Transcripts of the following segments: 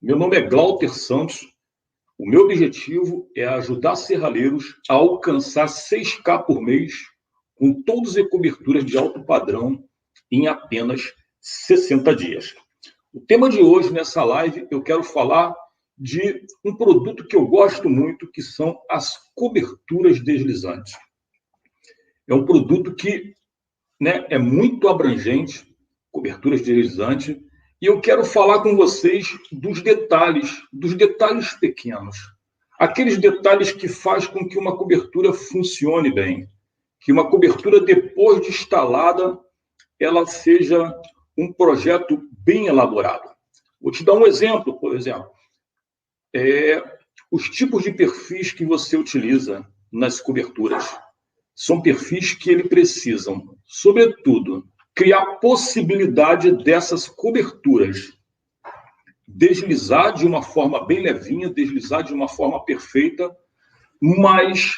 Meu nome é Glauter Santos. O meu objetivo é ajudar serraleiros a alcançar 6K por mês com todas as coberturas de alto padrão em apenas 60 dias. O tema de hoje, nessa live, eu quero falar de um produto que eu gosto muito, que são as coberturas deslizantes. É um produto que é muito abrangente, coberturas deslizantes, e eu quero falar com vocês dos detalhes pequenos. Aqueles detalhes que fazem com que uma cobertura funcione bem, que uma cobertura, depois de instalada, ela seja um projeto bem elaborado. Vou te dar um exemplo, por exemplo. Os tipos de perfis que você utiliza nas coberturas são perfis que ele precisam, sobretudo, criar possibilidade dessas coberturas deslizar de uma forma bem levinha, deslizar de uma forma perfeita, mas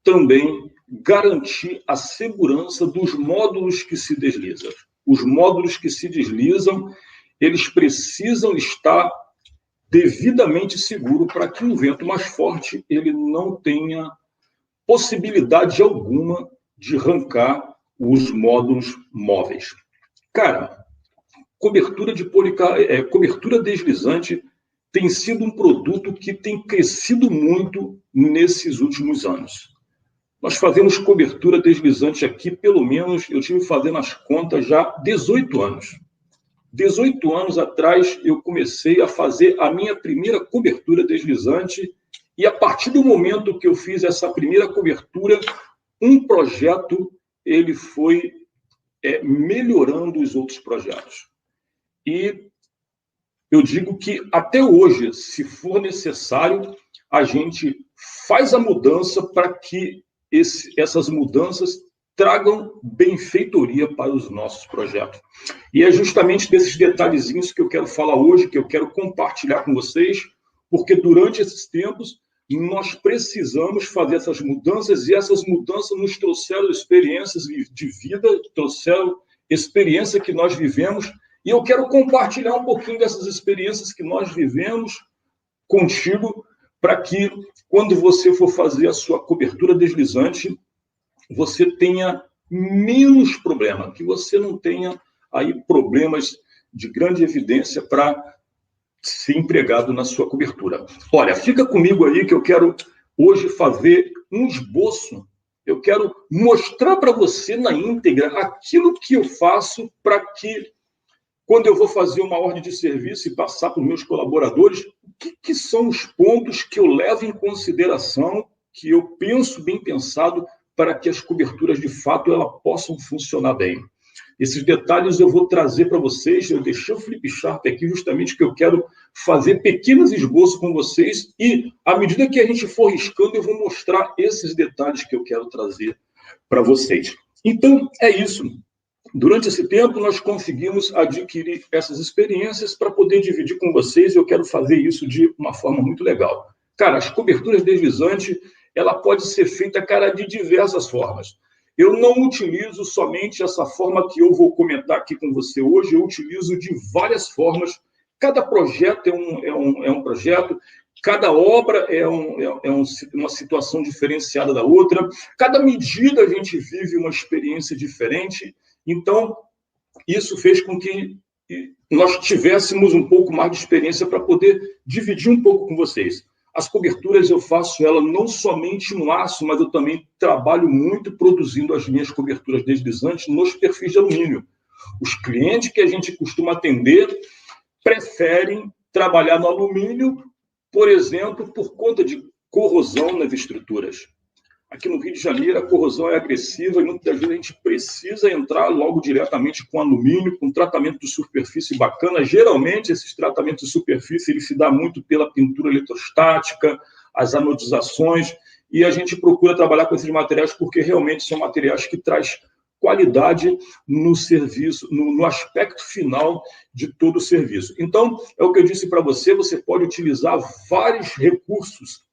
também garantir a segurança dos módulos que se deslizam. Os módulos que se deslizam, eles precisam estar devidamente seguros para que um vento mais forte ele não tenha possibilidade alguma de arrancar os módulos móveis. Cara, cobertura deslizante tem sido um produto que tem crescido muito nesses últimos anos. Nós fazemos cobertura deslizante aqui, pelo menos, eu tive fazendo as contas já 18 anos. 18 anos atrás, eu comecei a fazer a minha primeira cobertura deslizante e, a partir do momento que eu fiz essa primeira cobertura, um projeto ele foi melhorando os outros projetos. E eu digo que, até hoje, se for necessário, a gente faz a mudança para que essas mudanças tragam benfeitoria para os nossos projetos. E é justamente desses detalhezinhos que eu quero falar hoje, que eu quero compartilhar com vocês, porque durante esses tempos nós precisamos fazer essas mudanças, e essas mudanças nos trouxeram experiências de vida, trouxeram experiência que nós vivemos, e eu quero compartilhar um pouquinho dessas experiências que nós vivemos contigo, para que, quando você for fazer a sua cobertura deslizante, você tenha menos problema, que você não tenha aí problemas de grande evidência para ser empregado na sua cobertura. Olha, fica comigo aí que eu quero hoje fazer um esboço. Eu quero mostrar para você na íntegra aquilo que eu faço para que, quando eu vou fazer uma ordem de serviço e passar para os meus colaboradores, o que são os pontos que eu levo em consideração, que eu penso bem pensado, para que as coberturas, de fato, elas possam funcionar bem. Esses detalhes eu vou trazer para vocês. Eu deixei o Flipchart aqui justamente que eu quero fazer pequenos esboços com vocês e, à medida que a gente for riscando, eu vou mostrar esses detalhes que eu quero trazer para vocês. Então, é isso. Durante esse tempo, nós conseguimos adquirir essas experiências para poder dividir com vocês, e eu quero fazer isso de uma forma muito legal. Cara, as coberturas deslizantes, ela pode ser feita, cara, de diversas formas. Eu não utilizo somente essa forma que eu vou comentar aqui com você hoje, eu utilizo de várias formas. Cada projeto é um projeto, cada obra é uma situação diferenciada da outra, cada medida a gente vive uma experiência diferente. Então, isso fez com que nós tivéssemos um pouco mais de experiência para poder dividir um pouco com vocês. As coberturas eu faço ela não somente no aço, mas eu também trabalho muito produzindo as minhas coberturas deslizantes nos perfis de alumínio. Os clientes que a gente costuma atender preferem trabalhar no alumínio, por exemplo, por conta de corrosão nas estruturas. Aqui no Rio de Janeiro, a corrosão é agressiva e muitas vezes a gente precisa entrar logo diretamente com alumínio, com tratamento de superfície bacana. Geralmente, esses tratamentos de superfície ele se dá muito pela pintura eletrostática, as anodizações, e a gente procura trabalhar com esses materiais porque realmente são materiais que trazem qualidade no serviço, no aspecto final de todo o serviço. Então, é o que eu disse para você, você pode utilizar vários recursos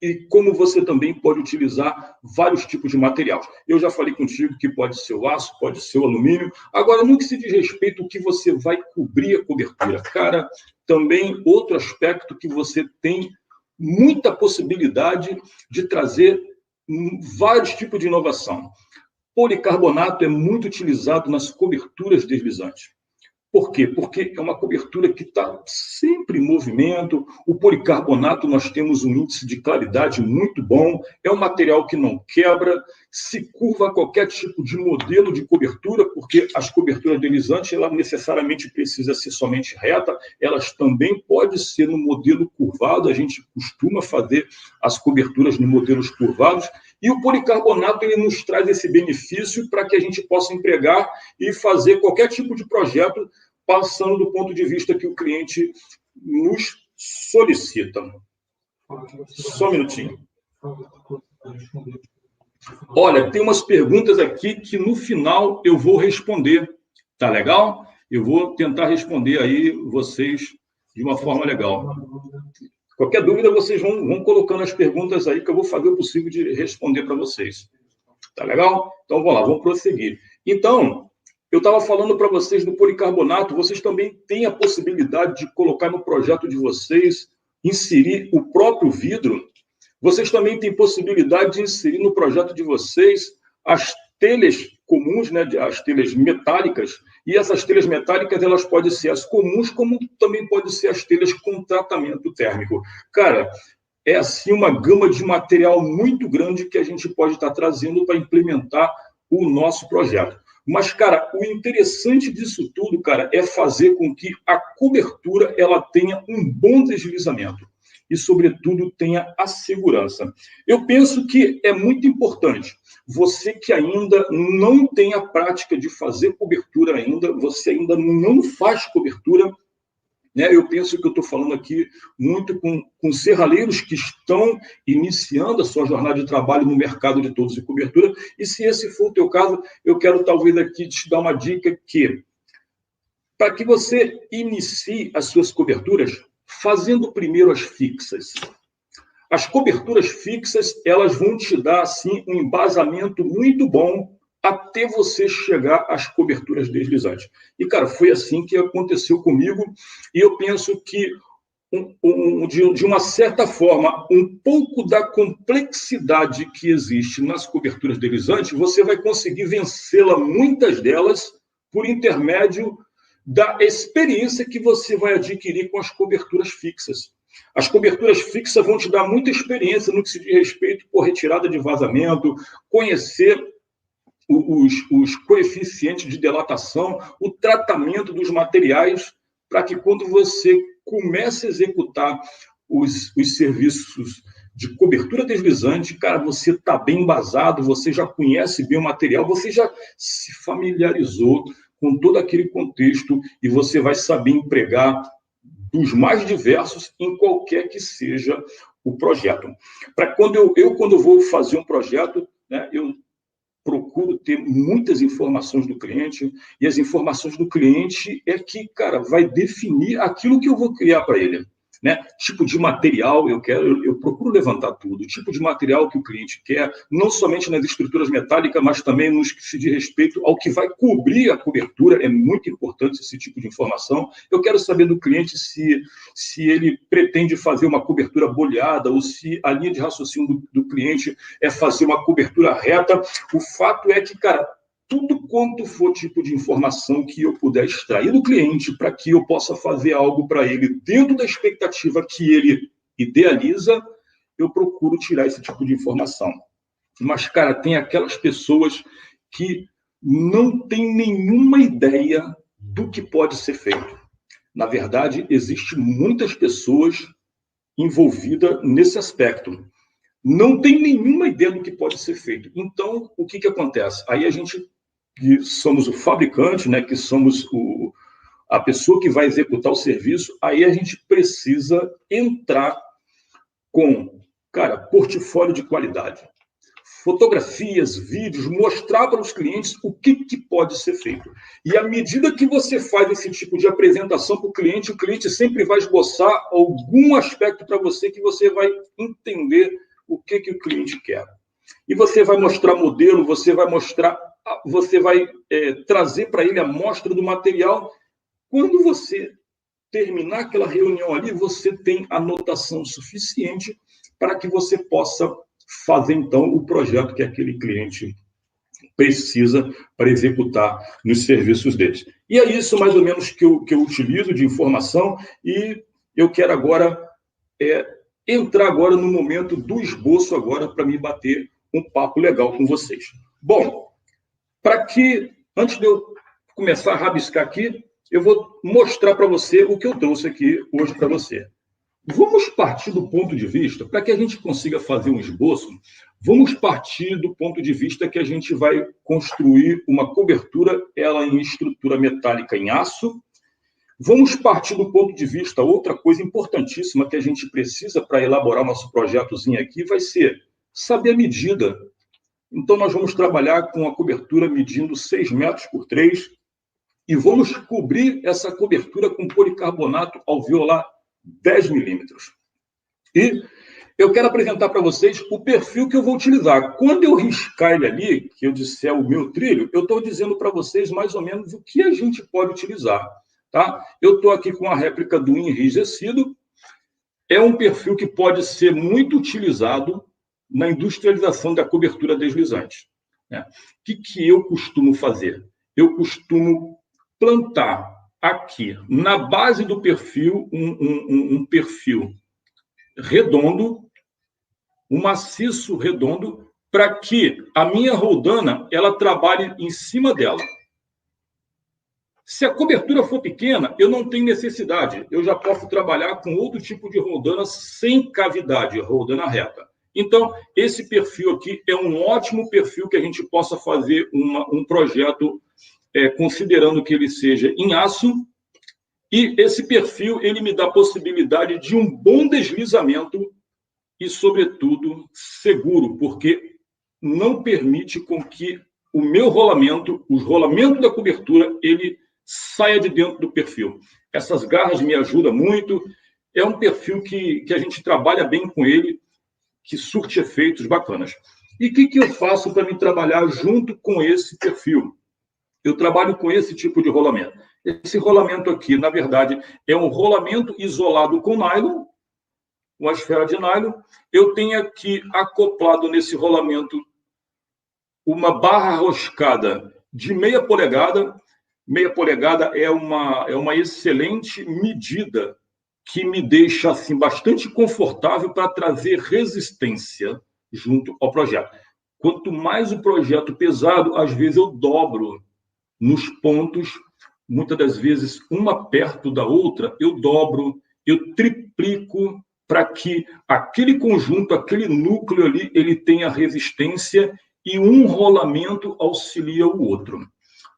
e como você também pode utilizar vários tipos de materiais. Eu já falei contigo que pode ser o aço, pode ser o alumínio. Agora, no que se diz respeito ao que você vai cobrir a cobertura, cara, também outro aspecto que você tem muita possibilidade de trazer vários tipos de inovação. Policarbonato é muito utilizado nas coberturas deslizantes. Por quê? Porque é uma cobertura que está sempre em movimento. O policarbonato, nós temos um índice de claridade muito bom, é um material que não quebra, se curva a qualquer tipo de modelo de cobertura, porque as coberturas deslizantes, ela necessariamente precisa ser somente reta, elas também podem ser no modelo curvado, a gente costuma fazer as coberturas em modelos curvados, e o policarbonato ele nos traz esse benefício para que a gente possa empregar e fazer qualquer tipo de projeto passando do ponto de vista que o cliente nos solicita. Só um minutinho. Olha, tem umas perguntas aqui que no final eu vou responder. Tá legal? Eu vou tentar responder aí vocês de uma forma legal. Qualquer dúvida, vocês vão colocando as perguntas aí que eu vou fazer o possível de responder para vocês. Tá legal? Então, vamos lá, vamos prosseguir. Então, eu estava falando para vocês do policarbonato, vocês também têm a possibilidade de colocar no projeto de vocês, inserir o próprio vidro. Vocês também têm possibilidade de inserir no projeto de vocês as telhas comuns, né, as telhas metálicas, e essas telhas metálicas, elas podem ser as comuns, como também podem ser as telhas com tratamento térmico. Cara, é assim uma gama de material muito grande que a gente pode estar trazendo para implementar o nosso projeto. Mas, cara, o interessante disso tudo, cara, é fazer com que a cobertura ela tenha um bom deslizamento e, sobretudo, tenha a segurança. Eu penso que é muito importante. Você que ainda não tem a prática de fazer cobertura ainda, você ainda não faz cobertura, né? Eu penso que eu estou falando aqui muito com serraleiros que estão iniciando a sua jornada de trabalho no mercado de todos e cobertura, e se esse for o teu caso, eu quero talvez aqui te dar uma dica que, para que você inicie as suas coberturas, fazendo primeiro as fixas. As coberturas fixas, elas vão te dar, assim, um embasamento muito bom até você chegar às coberturas deslizantes. E, cara, foi assim que aconteceu comigo, e eu penso que, de uma certa forma, um pouco da complexidade que existe nas coberturas deslizantes, você vai conseguir vencê-la, muitas delas, por intermédio da experiência que você vai adquirir com as coberturas fixas. As coberturas fixas vão te dar muita experiência no que se diz respeito por retirada de vazamento, conhecer os coeficientes de dilatação, o tratamento dos materiais, para que quando você comece a executar os serviços de cobertura deslizante, cara, você está bem embasado, você já conhece bem o material, você já se familiarizou com todo aquele contexto e você vai saber empregar dos mais diversos em qualquer que seja o projeto. Para quando eu vou fazer um projeto, né, eu procuro ter muitas informações do cliente, e as informações do cliente é que, cara, vai definir aquilo que eu vou criar para ele. Né? Tipo de material, eu procuro levantar tudo, tipo de material que o cliente quer, não somente nas estruturas metálicas, mas também nos que se diz respeito ao que vai cobrir a cobertura, é muito importante esse tipo de informação. Eu quero saber do cliente se ele pretende fazer uma cobertura boleada, ou se a linha de raciocínio do cliente é fazer uma cobertura reta. O fato é que, cara, tudo quanto for tipo de informação que eu puder extrair do cliente para que eu possa fazer algo para ele dentro da expectativa que ele idealiza, eu procuro tirar esse tipo de informação. Mas, cara, tem aquelas pessoas que não têm nenhuma ideia do que pode ser feito. Na verdade, existem muitas pessoas envolvidas nesse aspecto. Não tem nenhuma ideia do que pode ser feito. Então, o que acontece? Aí a gente, que somos o fabricante, né, que somos a pessoa que vai executar o serviço, aí a gente precisa entrar com, cara, portfólio de qualidade. Fotografias, vídeos, mostrar para os clientes o que pode ser feito. E à medida que você faz esse tipo de apresentação para o cliente sempre vai esboçar algum aspecto para você que você vai entender o que o cliente quer. E você vai mostrar modelo, você vai trazer para ele a amostra do material. Quando você terminar aquela reunião ali, você tem anotação suficiente para que você possa fazer, então, o projeto que aquele cliente precisa para executar nos serviços deles. E é isso, mais ou menos, que eu utilizo de informação, e eu quero agora entrar agora no momento do esboço agora para me bater um papo legal com vocês. Bom, antes de eu começar a rabiscar aqui, eu vou mostrar para você o que eu trouxe aqui hoje para você. Vamos partir do ponto de vista, para que a gente consiga fazer um esboço, vamos partir do ponto de vista que a gente vai construir uma cobertura, ela em estrutura metálica em aço. Vamos partir do ponto de vista, outra coisa importantíssima que a gente precisa para elaborar nosso projetozinho aqui vai ser saber a medida. Então, nós vamos trabalhar com a cobertura medindo 6 metros por 3 e vamos cobrir essa cobertura com policarbonato alveolar 10 milímetros. E eu quero apresentar para vocês o perfil que eu vou utilizar. Quando eu riscar ele ali, que eu disser o meu trilho, eu estou dizendo para vocês mais ou menos o que a gente pode utilizar. Tá? Eu estou aqui com a réplica do enrijecido. É um perfil que pode ser muito utilizado na industrialização da cobertura deslizante. Né? O que eu costumo fazer? Eu costumo plantar aqui, na base do perfil, um perfil redondo, um maciço redondo, para que a minha roldana ela trabalhe em cima dela. Se a cobertura for pequena, eu não tenho necessidade. Eu já posso trabalhar com outro tipo de roldana sem cavidade, roldana reta. Então, esse perfil aqui é um ótimo perfil que a gente possa fazer um projeto considerando que ele seja em aço. E esse perfil, ele me dá a possibilidade de um bom deslizamento e, sobretudo, seguro, porque não permite com que o meu rolamento, o rolamento da cobertura, ele saia de dentro do perfil. Essas garras me ajudam muito. É um perfil que a gente trabalha bem com ele, que surte efeitos bacanas. E o que eu faço para me trabalhar junto com esse perfil? Eu trabalho com esse tipo de rolamento. Esse rolamento aqui, na verdade, é um rolamento isolado com nylon, uma esfera de nylon. Eu tenho aqui acoplado nesse rolamento uma barra roscada de 0,5 polegada. 0,5 polegada é uma excelente medida que me deixa assim, bastante confortável para trazer resistência junto ao projeto. Quanto mais o projeto pesado, às vezes eu dobro nos pontos, muitas das vezes uma perto da outra, eu dobro, eu triplico para que aquele conjunto, aquele núcleo ali, ele tenha resistência e um rolamento auxilia o outro.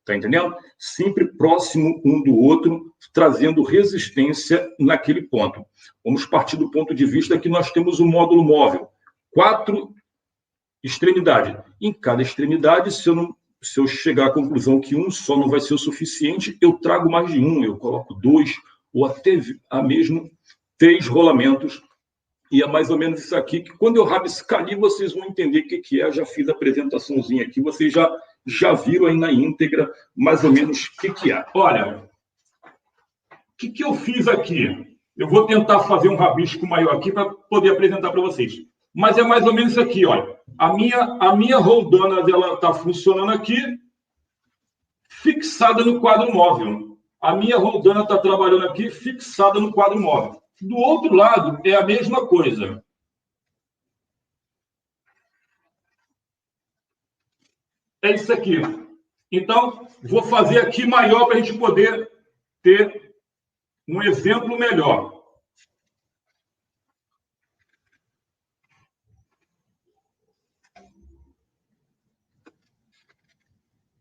Tá entendendo? Sempre próximo um do outro, trazendo resistência naquele ponto. Vamos partir do ponto de vista que nós temos um módulo móvel. 4 extremidades. Em cada extremidade, se eu chegar à conclusão que um só não vai ser o suficiente, eu trago mais de um, eu coloco 2 ou até mesmo 3 rolamentos. E é mais ou menos isso aqui, que quando eu rabiscar ali, vocês vão entender o que é. Eu já fiz a apresentaçãozinha aqui, vocês já viram aí na íntegra mais ou menos o que é. Olha, o que eu fiz aqui? Eu vou tentar fazer um rabisco maior aqui para poder apresentar para vocês. Mas é mais ou menos isso aqui, olha. A minha roldana dela está funcionando aqui, fixada no quadro móvel. A minha roldana está trabalhando aqui, fixada no quadro móvel. Do outro lado, é a mesma coisa. É isso aqui. Então, vou fazer aqui maior para a gente poder ter um exemplo melhor.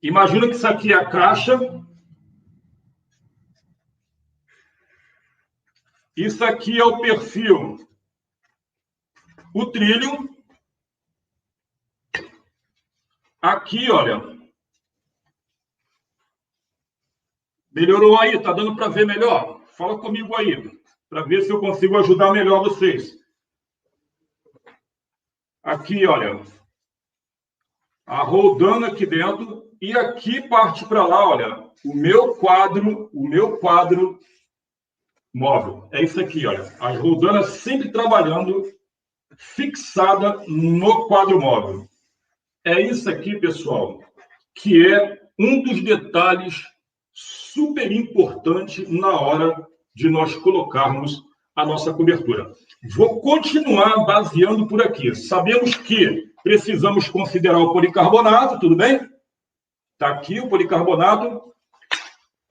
Imagina que isso aqui é a caixa. Isso aqui é o perfil. O trilho. Aqui, olha. Melhorou aí? Tá dando para ver melhor? Fala comigo aí, para ver se eu consigo ajudar melhor vocês. aqui, olha, a roldana aqui dentro, e aqui parte para lá, olha, o meu quadro móvel. É isso aqui, olha, as roldanas sempre trabalhando fixada no quadro móvel. É isso aqui, pessoal, que é um dos detalhes super importante na hora de nós colocarmos a nossa cobertura. Vou continuar baseando por aqui. Sabemos que precisamos considerar o policarbonato, tudo bem? Está aqui o policarbonato.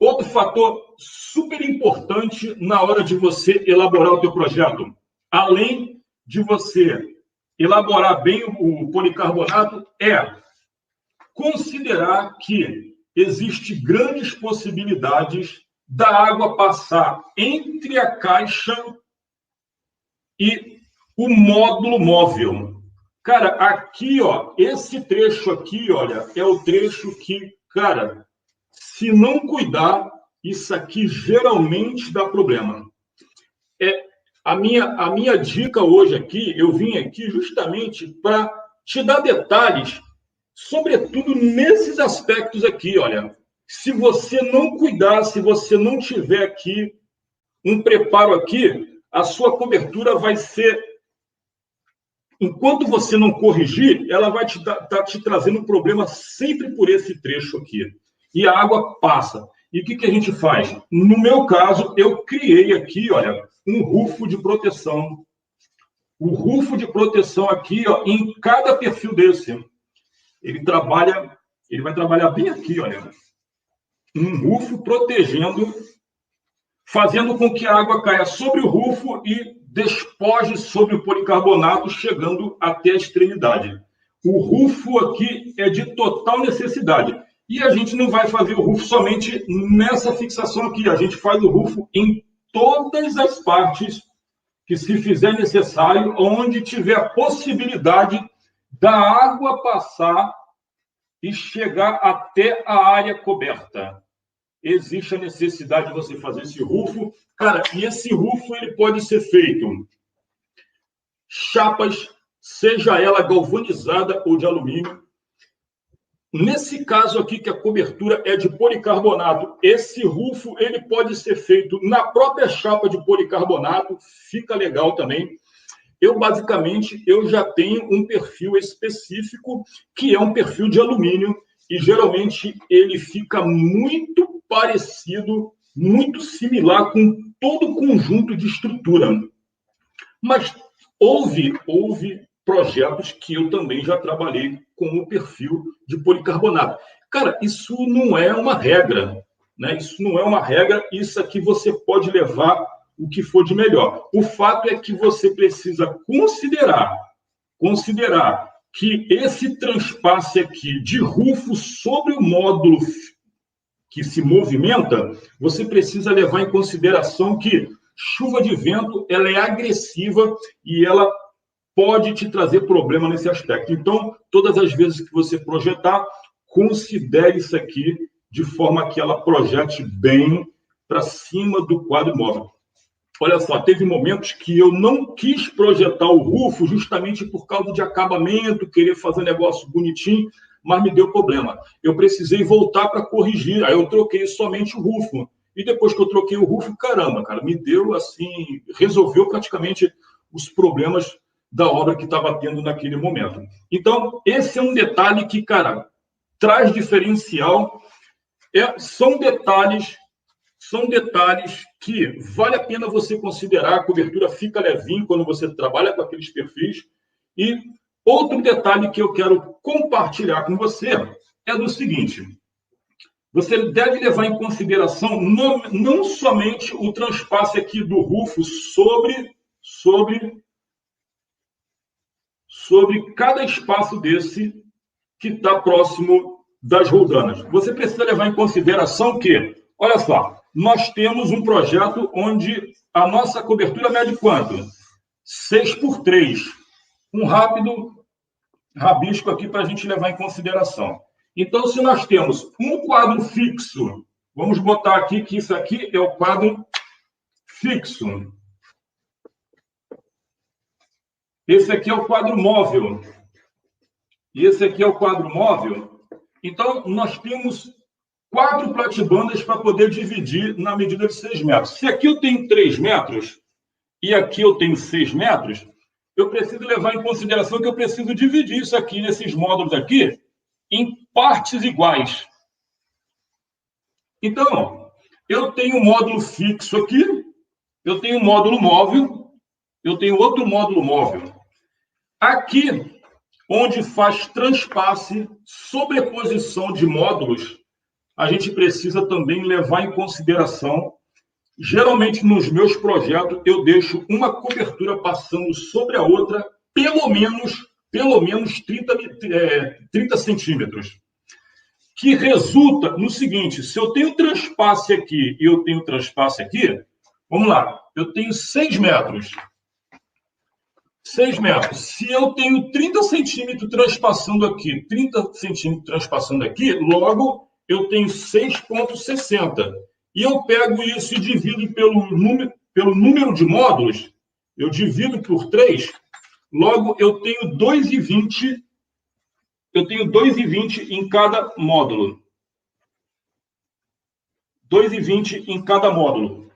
Outro fator super importante na hora de você elaborar o teu projeto, além de você elaborar bem o policarbonato, é considerar que existem grandes possibilidades da água passar entre a caixa e o módulo móvel. Cara, aqui, ó, esse trecho aqui, olha, é o trecho que, cara, se não cuidar, isso aqui geralmente dá problema. A minha dica hoje aqui, eu vim aqui justamente para te dar detalhes, sobretudo nesses aspectos aqui, olha. Se você não cuidar, se você não tiver aqui um preparo aqui, a sua cobertura vai ser... Enquanto você não corrigir, ela vai tá te trazendo um problema sempre por esse trecho aqui. E a água passa. E o que a gente faz? No meu caso, eu criei aqui, olha, um rufo de proteção. O rufo de proteção aqui, ó, em cada perfil desse. Ele vai trabalhar bem aqui, olha. Um rufo protegendo, fazendo com que a água caia sobre o rufo e despoje sobre o policarbonato, chegando até a extremidade. O rufo aqui é de total necessidade. E a gente não vai fazer o rufo somente nessa fixação aqui. A gente faz o rufo em todas as partes que, se fizer necessário, onde tiver a possibilidade da água passar e chegar até a área coberta. Existe a necessidade de você fazer esse rufo. Cara, e esse rufo ele pode ser feito chapas, seja ela galvanizada ou de alumínio. Nesse caso aqui, que a cobertura é de policarbonato, esse rufo ele pode ser feito na própria chapa de policarbonato, fica legal também. Basicamente, eu já tenho um perfil específico, que é um perfil de alumínio, e geralmente ele fica muito parecido, muito similar com todo o conjunto de estrutura. Mas houve projetos que eu também já trabalhei com o perfil de policarbonato. Cara, isso não é uma regra, né? Isso não é uma regra, isso aqui você pode levar o que for de melhor. O fato é que você precisa considerar que esse transpasse aqui de rufo sobre o módulo que se movimenta, você precisa levar em consideração que chuva de vento ela é agressiva e ela pode te trazer problema nesse aspecto. Então, todas as vezes que você projetar, considere isso aqui de forma que ela projete bem para cima do quadro móvel. Olha só, teve momentos que eu não quis projetar o rufo justamente por causa de acabamento, querer fazer um negócio bonitinho, mas me deu problema. Eu precisei voltar para corrigir, aí eu troquei somente o rufo. E depois que eu troquei o rufo, caramba, cara, me deu assim, resolveu praticamente os problemas da obra que estava tendo naquele momento. Então, esse é um detalhe que, cara, traz diferencial. São detalhes que vale a pena você considerar. A cobertura fica levinho quando você trabalha com aqueles perfis. E outro detalhe que eu quero compartilhar com você é do seguinte: você deve levar em consideração não somente o transpasse aqui do rufo sobre cada espaço desse que está próximo das roldanas. Você precisa levar em consideração que, olha só, nós temos um projeto onde a nossa cobertura mede quanto? 6x3. Um rápido rabisco aqui para a gente levar em consideração. Então, se nós temos um quadro fixo, vamos botar aqui que isso aqui é o quadro fixo. Esse aqui é o quadro móvel. E esse aqui é o quadro móvel. Então, nós temos 4 platibandas para poder dividir na medida de 6 metros. Se aqui eu tenho 3 metros e aqui eu tenho 6 metros, eu preciso levar em consideração que eu preciso dividir isso aqui, nesses módulos aqui, em partes iguais. Então, eu tenho um módulo fixo aqui, eu tenho um módulo móvel, eu tenho outro módulo móvel. Aqui, onde faz transpasse, sobreposição de módulos, a gente precisa também levar em consideração, geralmente nos meus projetos, eu deixo uma cobertura passando sobre a outra, pelo menos 30 centímetros. Que resulta no seguinte, se eu tenho transpasse aqui e eu tenho transpasse aqui, vamos lá, eu tenho 6 metros. 6 metros. Se eu tenho 30 centímetros transpassando aqui, 30 centímetros transpassando aqui, logo eu tenho 6,60. E eu pego isso e divido pelo número de módulos, eu divido por 3, logo eu tenho 2,20. Eu tenho 2,20 em cada módulo. 2,20 em cada módulo.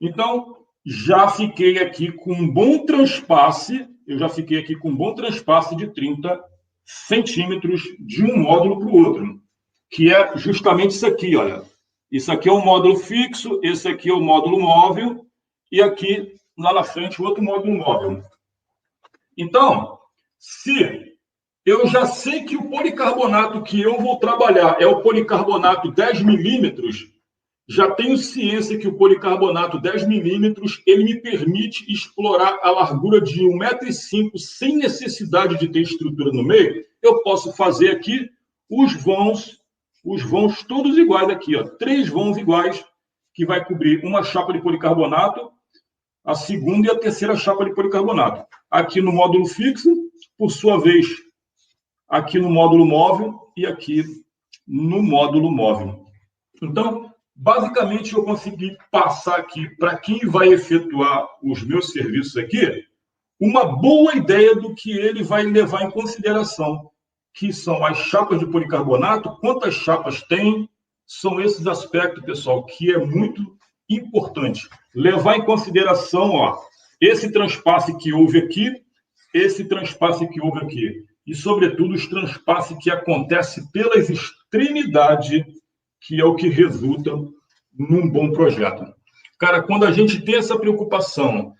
Então, já fiquei aqui com um bom transpasse, de 30 centímetros de um módulo para o outro, que é justamente isso aqui, olha. Isso aqui é um módulo fixo, esse aqui é o módulo móvel, e aqui, lá na frente, o outro módulo móvel. Então, se eu já sei que o policarbonato que eu vou trabalhar é o policarbonato 10 milímetros, já tenho ciência que o policarbonato 10 milímetros, ele me permite explorar a largura de 1,5 m sem necessidade de ter estrutura no meio. Eu posso fazer aqui os vãos todos iguais aqui, ó, 3 vãos iguais, que vai cobrir uma chapa de policarbonato, a segunda e a terceira chapa de policarbonato. Aqui no módulo fixo, por sua vez, aqui no módulo móvel e aqui no módulo móvel. Então, basicamente, eu consegui passar aqui, para quem vai efetuar os meus serviços aqui, uma boa ideia do que ele vai levar em consideração, que são as chapas de policarbonato, quantas chapas tem, são esses aspectos, pessoal, que é muito importante. Levar em consideração, ó, esse transpasse que houve aqui, esse transpasse que houve aqui, e, sobretudo, os transpasses que acontecem pelas extremidades, que é o que resulta num bom projeto. Cara, quando a gente tem essa preocupação,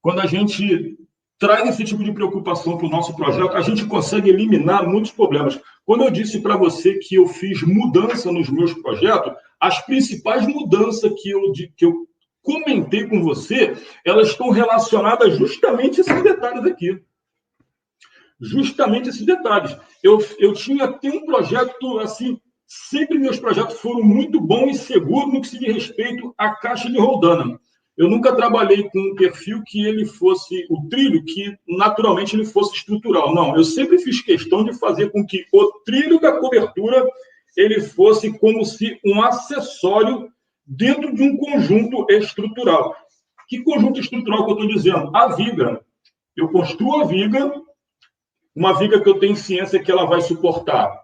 quando a gente traz esse tipo de preocupação para o nosso projeto, a gente consegue eliminar muitos problemas. Quando eu disse para você que eu fiz mudança nos meus projetos, as principais mudanças que eu comentei com você, elas estão relacionadas justamente a esses detalhes aqui. Justamente esses detalhes. Eu tinha até um projeto assim. Sempre meus projetos foram muito bons e seguros no que se diz respeito à caixa de roldana. Eu nunca trabalhei com um perfil que ele fosse o trilho, que naturalmente ele fosse estrutural. Não, eu sempre fiz questão de fazer com que o trilho da cobertura ele fosse como se um acessório dentro de um conjunto estrutural. Que conjunto estrutural que eu estou dizendo? A viga. Eu construo a viga, uma viga que eu tenho ciência que ela vai suportar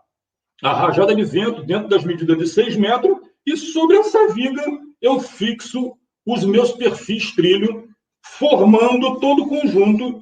a rajada de vento dentro das medidas de 6 metros, e sobre essa viga eu fixo os meus perfis trilho, formando todo o conjunto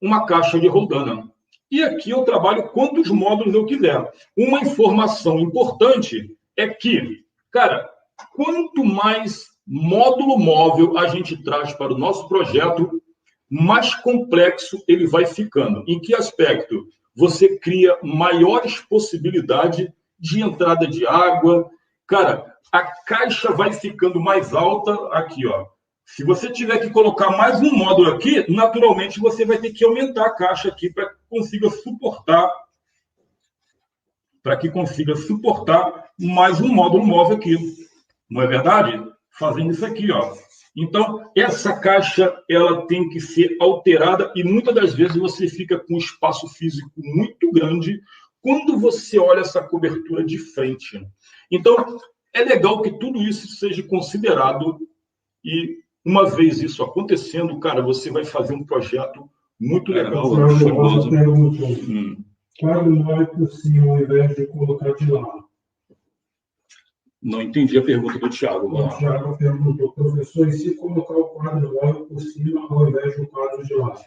uma caixa de roldana. E aqui eu trabalho quantos módulos eu quiser. Uma informação importante é que, cara, quanto mais módulo móvel a gente traz para o nosso projeto, mais complexo ele vai ficando. Em que aspecto? Você cria maiores possibilidades de entrada de água. Cara, a caixa vai ficando mais alta aqui, ó. Se você tiver que colocar mais um módulo aqui, naturalmente você vai ter que aumentar a caixa aqui para que consiga suportar mais um módulo móvel aqui. Não é verdade? Fazendo isso aqui, ó. Então, essa caixa ela tem que ser alterada e muitas das vezes você fica com um espaço físico muito grande quando você olha essa cobertura de frente. Então, é legal que tudo isso seja considerado e, uma vez isso acontecendo, cara, você vai fazer um projeto Muito legal. O Thiago Rosa perguntou, quadro móvel por cima ao invés de colocar de lado. Não entendi a pergunta do Thiago. O Thiago perguntou, professor, e se colocar o quadro móvel por cima ao invés do quadro de lado?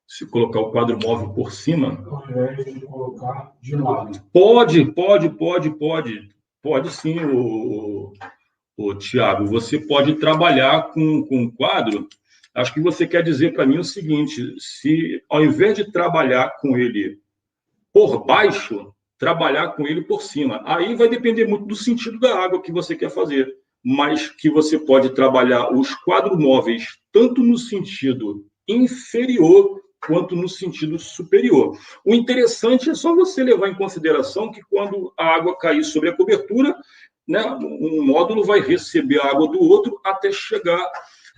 Se colocar o quadro móvel por cima? Ao invés de colocar de lado. Pode sim, o Thiago. Você pode trabalhar com o quadro. Acho que você quer dizer para mim o seguinte: se ao invés de trabalhar com ele por baixo, trabalhar com ele por cima. Aí vai depender muito do sentido da água que você quer fazer. Mas que você pode trabalhar os quadros móveis tanto no sentido inferior quanto no sentido superior. O interessante é só você levar em consideração que quando a água cair sobre a cobertura, né, um módulo vai receber a água do outro até chegar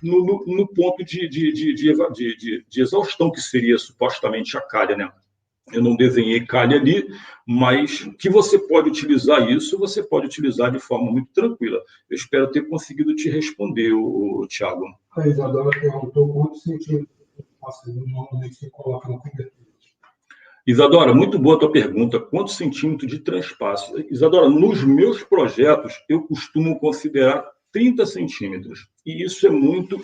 no ponto de exaustão, que seria supostamente a calha, né? Eu não desenhei calha ali, mas que você pode utilizar isso, você pode utilizar de forma muito tranquila. Eu espero ter conseguido te responder, Thiago. A Isadora perguntou quantos centímetros normalmente você coloca na cobertura. Isadora, muito boa a tua pergunta. Quantos centímetros de transpasse? Isadora, nos meus projetos, eu costumo considerar 30 centímetros. E isso é muito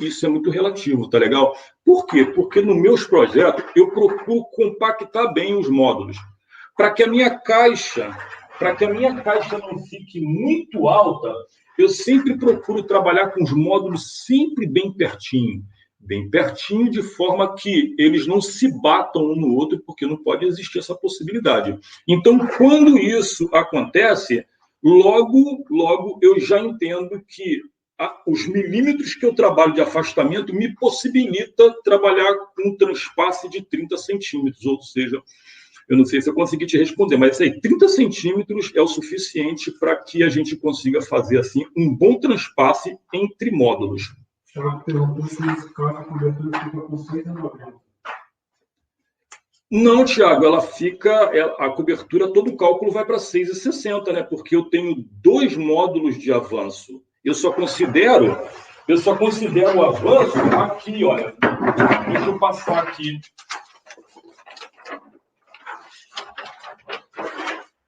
relativo, tá legal? Por quê? Porque nos meus projetos, eu procuro compactar bem os módulos. Para que a minha caixa não fique muito alta, eu sempre procuro trabalhar com os módulos sempre bem pertinho, de forma que eles não se batam um no outro, porque não pode existir essa possibilidade. Então, quando isso acontece, logo eu já entendo que os milímetros que eu trabalho de afastamento me possibilita trabalhar com um transpasse de 30 centímetros, ou seja, eu não sei se eu consegui te responder, mas isso aí, 30 centímetros é o suficiente para que a gente consiga fazer assim um bom transpasse entre módulos. Ela perguntou se nesse caso a cobertura fica com 6,90. Não, Thiago, a cobertura, todo o cálculo vai para 6,60, né? Porque eu tenho 2 módulos de avanço. Eu só considero o avanço aqui, olha. Deixa eu passar aqui.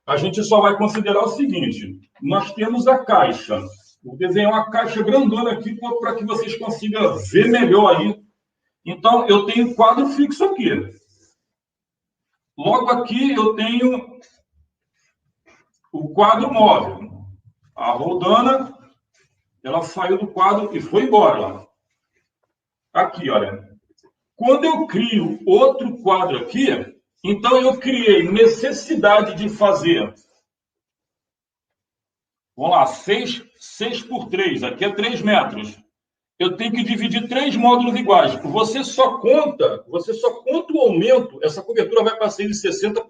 A gente só vai considerar o seguinte: nós temos a caixa. Vou desenhar uma caixa grandona aqui para que vocês consigam ver melhor aí. Então, eu tenho um quadro fixo aqui. Logo aqui, eu tenho o quadro móvel. A roldana, ela saiu do quadro e foi embora lá. Aqui, olha. Quando eu crio outro quadro aqui, então eu criei necessidade de fazer, vamos lá, 6 por 3, aqui é 3 metros. Eu tenho que dividir 3 módulos iguais. Você só conta o aumento, essa cobertura vai para 6,60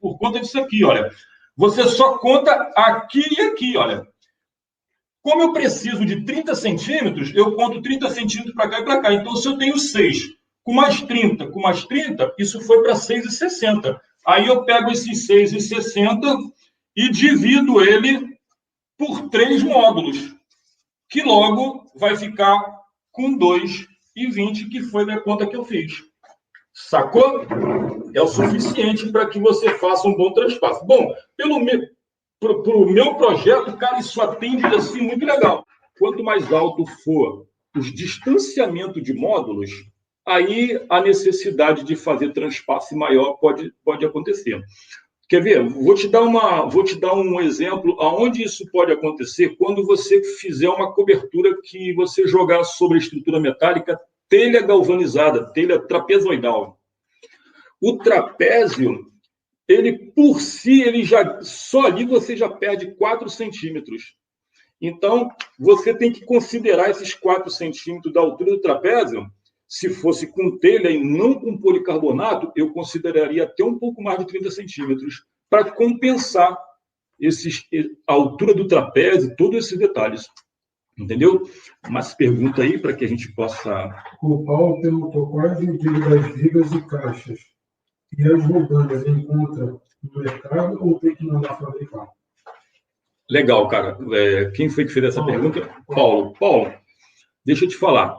por conta disso aqui, olha. Você só conta aqui e aqui, olha. Como eu preciso de 30 centímetros, eu conto 30 centímetros para cá e para cá. Então, se eu tenho 6 com mais 30, isso foi para 6,60. Aí eu pego esses 6,60 e divido ele por 3 módulos, que logo vai ficar com 2,20, que foi a conta que eu fiz. Sacou? É o suficiente para que você faça um bom transpasse. Bom, pro meu projeto, cara, isso atende assim muito legal. Quanto mais alto for os distanciamentos de módulos, aí a necessidade de fazer transpasse maior pode acontecer. Quer ver? Vou te dar um exemplo aonde isso pode acontecer quando você fizer uma cobertura que você jogar sobre a estrutura metálica telha galvanizada, telha trapezoidal. O trapézio, ele por si, só ali você já perde 4 centímetros. Então, você tem que considerar esses 4 centímetros da altura do trapézio. Se fosse com telha e não com policarbonato, eu consideraria até um pouco mais de 30 centímetros, para compensar a altura do trapézio, todos esses detalhes. Entendeu? Mas pergunta aí para que a gente possa... O Paulo perguntou quais os medidas das vigas e caixas e as roldanas encontra no mercado ou tem que mandar fabricar? Legal, cara. Quem foi que fez essa pergunta? Paulo, deixa eu te falar.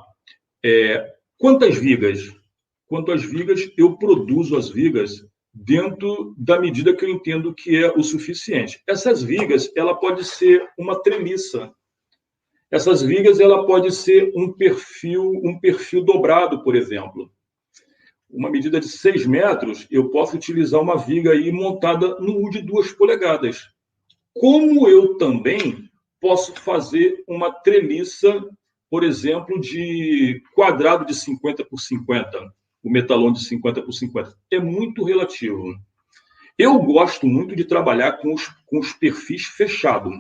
Quanto às vigas? Quanto às vigas, eu produzo as vigas dentro da medida que eu entendo que é o suficiente. Essas vigas, ela pode ser uma treliça. Essas vigas, ela pode ser um perfil dobrado, por exemplo. Uma medida de 6 metros, eu posso utilizar uma viga aí montada no U de 2 polegadas. Como eu também posso fazer uma treliça, por exemplo, de quadrado de 50 por 50, o metalon de 50 por 50. É muito relativo. Eu gosto muito de trabalhar com os perfis fechados.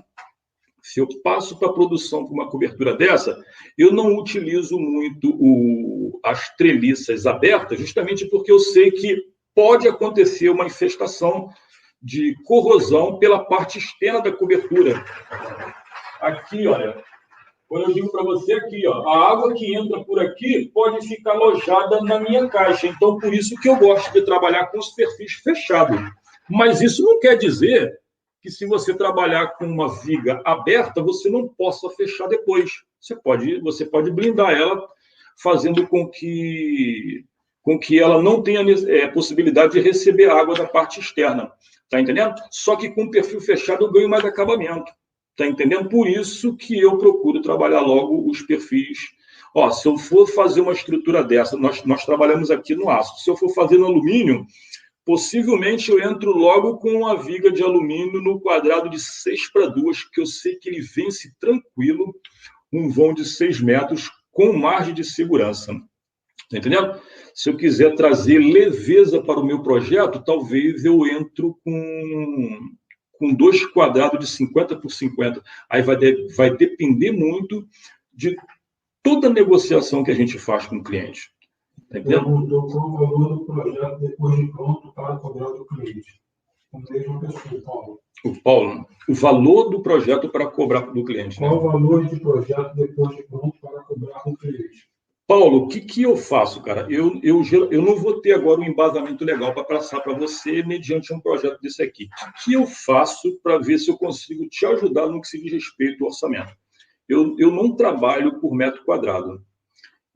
Se eu passo para a produção com uma cobertura dessa, eu não utilizo muito as treliças abertas, justamente porque eu sei que pode acontecer uma infestação de corrosão pela parte externa da cobertura. Aqui, olha, quando eu digo para você aqui, ó, a água que entra por aqui pode ficar alojada na minha caixa. Então, por isso que eu gosto de trabalhar com os perfis fechados. Mas isso não quer dizer que se você trabalhar com uma viga aberta, você não possa fechar depois. Você pode blindar ela, fazendo com que ela não tenha possibilidade de receber água da parte externa. Está entendendo? Só que com o perfil fechado eu ganho mais acabamento. Está entendendo? Por isso que eu procuro trabalhar logo os perfis. Ó, se eu for fazer uma estrutura dessa, nós trabalhamos aqui no aço. Se eu for fazer no alumínio, possivelmente eu entro logo com uma viga de alumínio no quadrado de 6:2, que eu sei que ele vence tranquilo um vão de 6 metros com margem de segurança. Está entendendo? Se eu quiser trazer leveza para o meu projeto, talvez eu entro com 2 quadrados de 50 por 50. Aí vai depender muito de toda a negociação que a gente faz com o cliente. Perguntou qual o valor do projeto depois de pronto para cobrar do cliente. Com a mesma pessoa, Paulo. Paulo, o valor do projeto para cobrar do cliente. Qual o valor de projeto depois de pronto para cobrar do cliente? Paulo, o que eu faço, cara? Eu não vou ter agora um embasamento legal para passar para você mediante um projeto desse aqui. O que eu faço para ver se eu consigo te ajudar no que se diz respeito ao orçamento? Eu não trabalho por metro quadrado.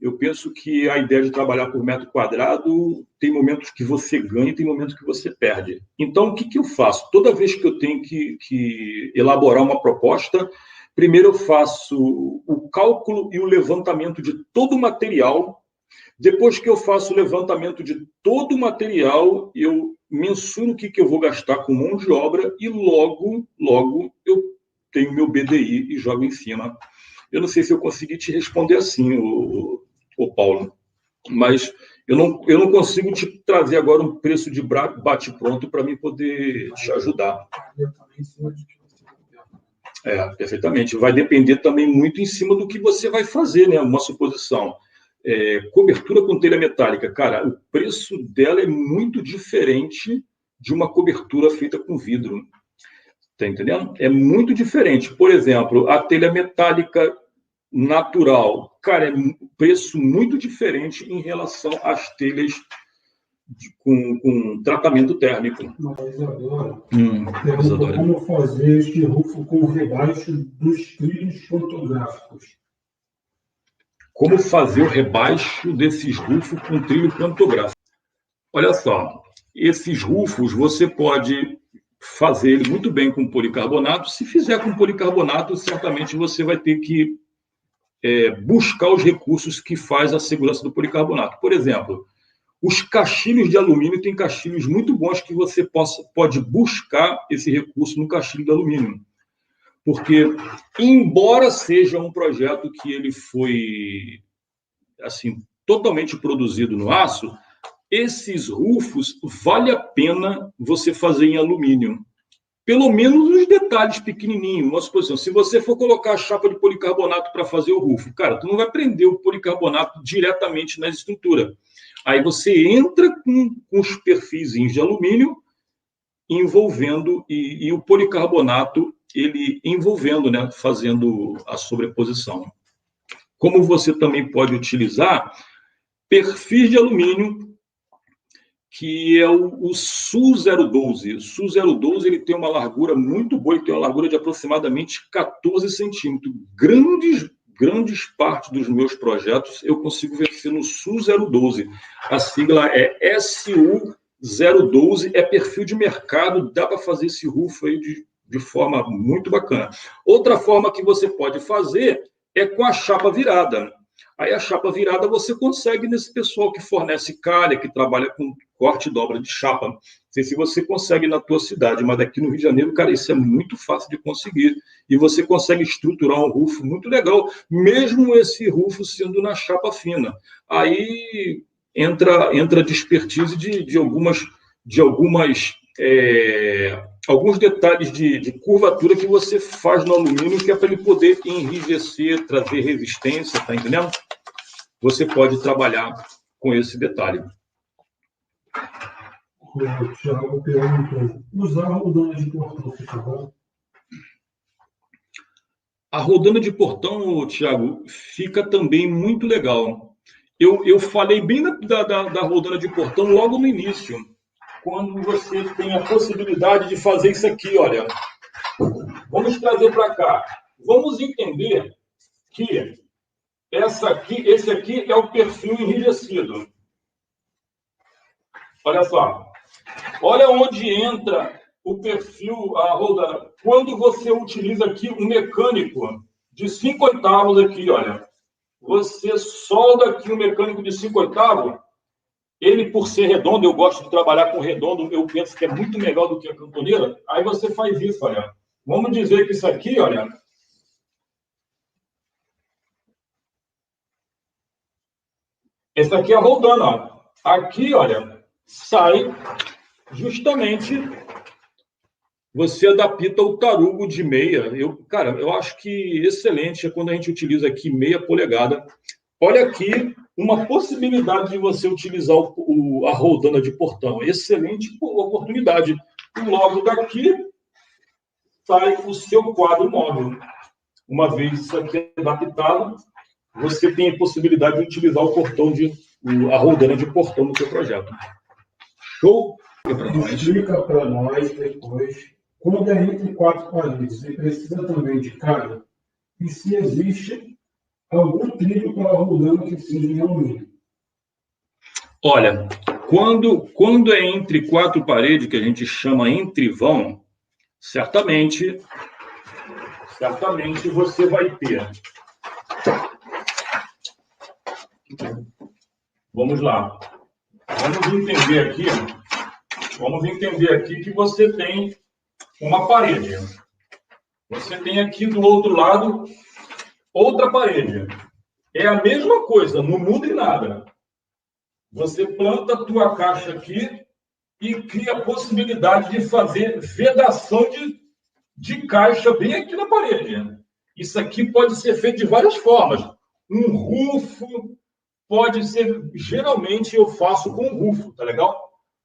Eu penso que a ideia de trabalhar por metro quadrado tem momentos que você ganha e tem momentos que você perde. Então, o que eu faço? Toda vez que eu tenho que elaborar uma proposta, primeiro eu faço o cálculo e o levantamento de todo o material. Depois que eu faço o levantamento de todo o material, eu mensuro o que eu vou gastar com mão de obra e logo eu tenho meu BDI e jogo em cima. Eu não sei se eu consegui te responder assim, o Paulo, mas eu não consigo te trazer agora um preço de bate-pronto para mim poder te ajudar. Perfeitamente. Vai depender também muito em cima do que você vai fazer, né? Uma suposição. Cobertura com telha metálica, cara, o preço dela é muito diferente de uma cobertura feita com vidro. Tá entendendo? É muito diferente. Por exemplo, a telha metálica natural, cara, é um preço muito diferente em relação às telhas com tratamento térmico. Mas agora, como fazer este rufo com rebaixo dos trilhos pantográficos? Como fazer o rebaixo desses rufos com trilho pantográfico? Olha só, esses rufos você pode fazer ele muito bem com policarbonato. Se fizer com policarbonato, certamente você vai ter que buscar os recursos que faz a segurança do policarbonato. Por exemplo, os caixilhos de alumínio têm caixilhos muito bons que você pode buscar esse recurso no caixilho de alumínio. Porque, embora seja um projeto que ele foi assim, totalmente produzido no aço, esses rufos vale a pena você fazer em alumínio. Pelo menos os detalhes pequenininhos. Uma suposição, se você for colocar a chapa de policarbonato para fazer o rufo, cara, tu não vai prender o policarbonato diretamente na estrutura. Aí você entra com os perfis de alumínio envolvendo e o policarbonato ele envolvendo, né, fazendo a sobreposição. Como você também pode utilizar perfis de alumínio, que é o SU012. O SU012 ele tem uma largura muito boa, ele tem uma largura de aproximadamente 14 centímetros. Grandes grandes partes dos meus projetos eu consigo vencer no SU012. A sigla é SU012, é perfil de mercado, dá para fazer esse rufo aí de forma muito bacana. Outra forma que você pode fazer é com a chapa virada. Aí a chapa virada você consegue nesse pessoal que fornece calha, que trabalha com corte e dobra de chapa. Não sei se você consegue na tua cidade, mas aqui no Rio de Janeiro, cara, isso é muito fácil de conseguir. E você consegue estruturar um rufo muito legal, mesmo esse rufo sendo na chapa fina. Aí entra a expertise de alguns detalhes de curvatura que você faz no alumínio, que é para ele poder enrijecer, trazer resistência, tá entendendo? Você pode trabalhar com esse detalhe. O Thiago perguntou, usar a rodana de portão fica bom? A rodana de portão, Thiago, fica também muito legal. Eu falei bem da rodana de portão logo no início, quando você tem a possibilidade de fazer isso aqui, olha. Vamos trazer para cá. Vamos entender que esse aqui é o perfil enrijecido. Olha só. Olha onde entra o perfil, a rodana. Quando você utiliza aqui um mecânico de 5/8 aqui, olha. Você solda aqui um mecânico de 5/8. Ele, por ser redondo, eu gosto de trabalhar com redondo, eu penso que é muito melhor do que a cantoneira. Aí você faz isso, olha. Vamos dizer que isso aqui, olha. Esse aqui é a rodana, ó. Aqui, olha, sai justamente, você adapta o tarugo de meia. Cara, eu acho que excelente é quando a gente utiliza aqui 0,5 polegada. Olha aqui uma possibilidade de você utilizar a rodana de portão. Excelente oportunidade. E logo daqui sai o seu quadro móvel. Uma vez isso aqui adaptado, você tem a possibilidade de utilizar a rodana de portão no seu projeto. Show? Explica para nós depois, quando é entre 4 paredes e precisa também de calha, e se existe algum trilho para a rodana que seja em alumínio. Olha, quando é entre 4 paredes, que a gente chama entrevão, certamente você vai ter. Vamos lá. Vamos entender aqui que você tem uma parede. Você tem aqui do outro lado outra parede. É a mesma coisa, não muda em nada. Você planta a tua caixa aqui e cria a possibilidade de fazer vedação de caixa bem aqui na parede. Isso aqui pode ser feito de várias formas. Um rufo, pode ser, geralmente eu faço com rufo, tá legal?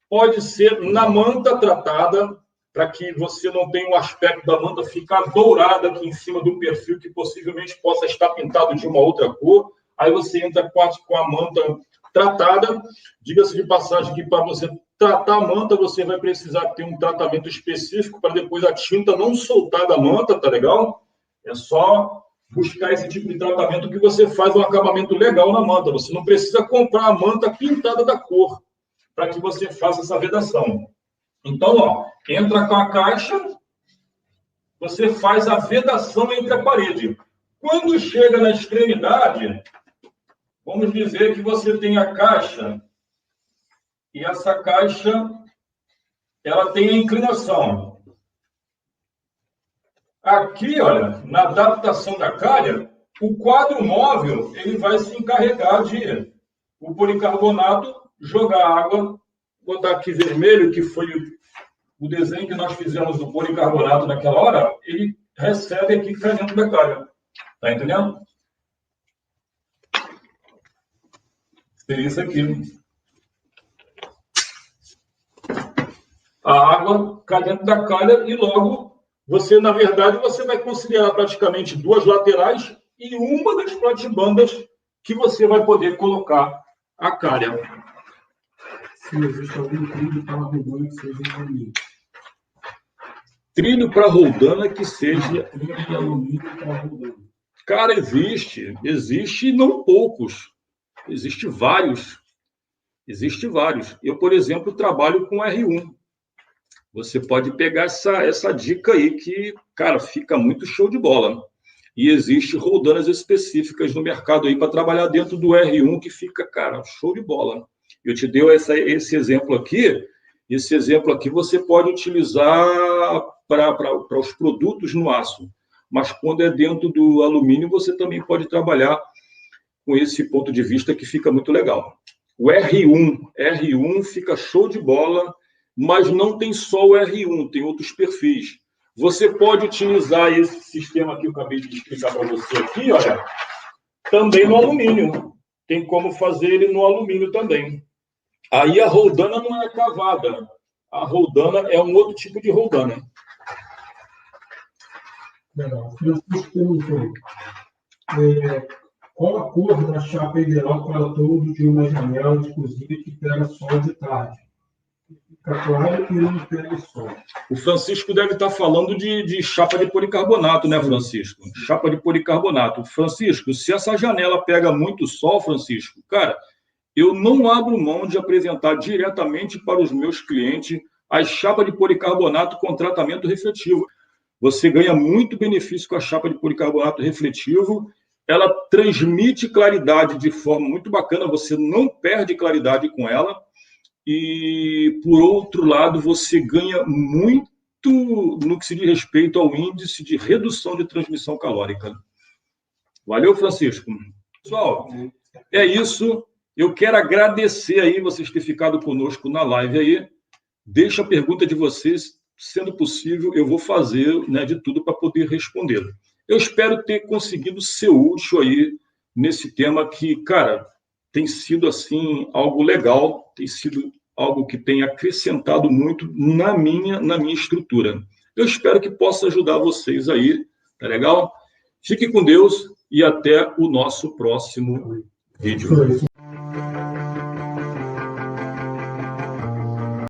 Pode ser na manta tratada, para que você não tenha o aspecto da manta ficar dourada aqui em cima do perfil, que possivelmente possa estar pintado de uma outra cor. Aí você entra com a manta tratada. Diga-se de passagem que para você tratar a manta, você vai precisar ter um tratamento específico para depois a tinta não soltar da manta, tá legal? É só buscar esse tipo de tratamento que você faz um acabamento legal na manta. Você não precisa comprar a manta pintada da cor para que você faça essa vedação. Então, ó, entra com a caixa, você faz a vedação entre a parede. Quando chega na extremidade, vamos dizer que você tem a caixa, e essa caixa, ela tem a inclinação. Aqui, olha, na adaptação da calha, o quadro móvel, ele vai se encarregar de o policarbonato jogar água, botar aqui vermelho, que foi o desenho que nós fizemos do policarbonato naquela hora, ele recebe aqui que cai dentro da calha. Tá entendendo? Seria isso aqui. A água cai dentro da calha e logo você, na verdade, você vai considerar praticamente 2 laterais e uma das platibandas que você vai poder colocar a calha. Se existe algum trilho para a rodana que seja em alumínio. Trilho para rodana que seja trilho de alumínio para a rodana. Cara, existe e não poucos. Existe vários. Eu, por exemplo, trabalho com R1. Você pode pegar essa dica aí que, cara, fica muito show de bola. E existe roldanas específicas no mercado aí para trabalhar dentro do R1 que fica, cara, show de bola. Eu te dei esse exemplo aqui. Esse exemplo aqui você pode utilizar para os produtos no aço. Mas quando é dentro do alumínio, você também pode trabalhar com esse ponto de vista que fica muito legal. O R1 fica show de bola, mas não tem só o R1, tem outros perfis. Você pode utilizar esse sistema que eu acabei de explicar para você aqui, olha, também no alumínio. Tem como fazer ele no alumínio também. Aí a roldana não é cavada. A roldana é um outro tipo de roldana. Legal. Francisco perguntou, qual a cor da chapa ideal para todo de uma janela de cozinha que pega sol de tarde? Fica claro que não pega sol. O Francisco deve estar falando de chapa de policarbonato, né, Francisco? Chapa de policarbonato. Francisco, se essa janela pega muito sol, Francisco, cara, eu não abro mão de apresentar diretamente para os meus clientes a chapa de policarbonato com tratamento refletivo. Você ganha muito benefício com a chapa de policarbonato refletivo. Ela transmite claridade de forma muito bacana, você não perde claridade com ela. E, por outro lado, você ganha muito no que se diz respeito ao índice de redução de transmissão calórica. Valeu, Francisco. Pessoal, é isso. Eu quero agradecer aí vocês terem ficado conosco na live aí. Deixa a pergunta de vocês, sendo possível, eu vou fazer, né, de tudo para poder responder. Eu espero ter conseguido ser útil aí nesse tema que, cara, tem sido assim algo legal, tem sido algo que tem acrescentado muito na minha estrutura. Eu espero que possa ajudar vocês aí, tá legal? Fique com Deus e até o nosso próximo vídeo.